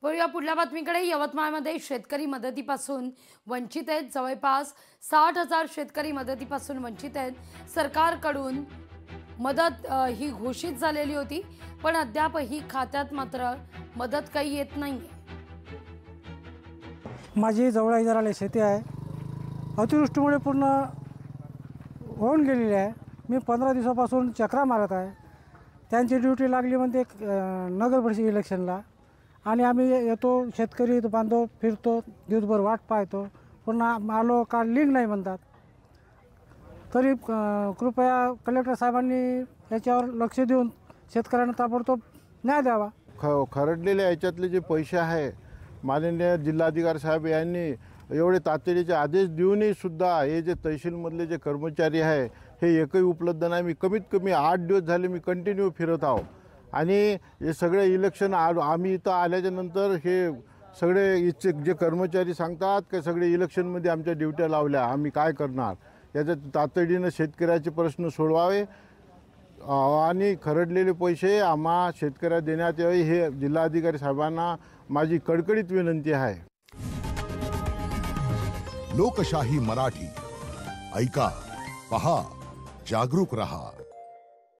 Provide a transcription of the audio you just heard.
वळूया पुढल्या बातमीकडे। यवतमाळमध्ये शेतकरी मदतीपासून वंचित आहेत। जवळपास 60,000 शेतकरी मदतीपासून वंचित आहेत। सरकारकडून मदत ही घोषित झालेली होती, पण अद्यापही खात्यात मात्र मदत काही येत नाहीये। माझी जवळ इजाराला शेती आहे। अतिवृष्टीमुळे पूर्ण होऊन गेलेली आहे। मी 15 दिवसापासून चक्रा मारत आहे। त्यांची ड्यूटी लागली म्हणते नगर परिषद इलेक्शनला, आणि आम्ही येतो, शेतकरी बांधव फिरतो, दिवसभर वाट पाहतो, पुन्हा आलो का लिंक नाही म्हणतात। तरी कृपया कलेक्टर साहेबांनी याच्यावर लक्ष देऊन शेतकऱ्यांना ताबडतोब न्याय द्यावा। खरडलेल्या याच्यातले जे पैसे आहे, माननीय जिल्हाधिकारी साहेब यांनी एवढे तातडीचे आदेश देऊनही सुद्धा हे जे तहसीलमधले जे कर्मचारी आहे हे एकही उपलब्ध नाही। मी कमीत कमी 8 दिवस झाले मी कंटिन्यू फिरत आहो, आणि हे सगळे इलेक्शन आम्ही इथं आल्याच्या नंतर हे सगळे इच्छुक जे कर्मचारी सांगतात की सगळे इलेक्शनमध्ये आमच्या ड्युट्या लावल्या, आम्ही काय करणार। याच्यात तातडीनं शेतकऱ्याचे प्रश्न सोडवावे आणि खरडलेले पैसे आम्हा शेतकऱ्या देण्यात यावे, हे जिल्हाधिकारी साहेबांना माझी कडकडीत विनंती आहे। लोकशाही मराठी ऐका, पहा, जागरूक रहा।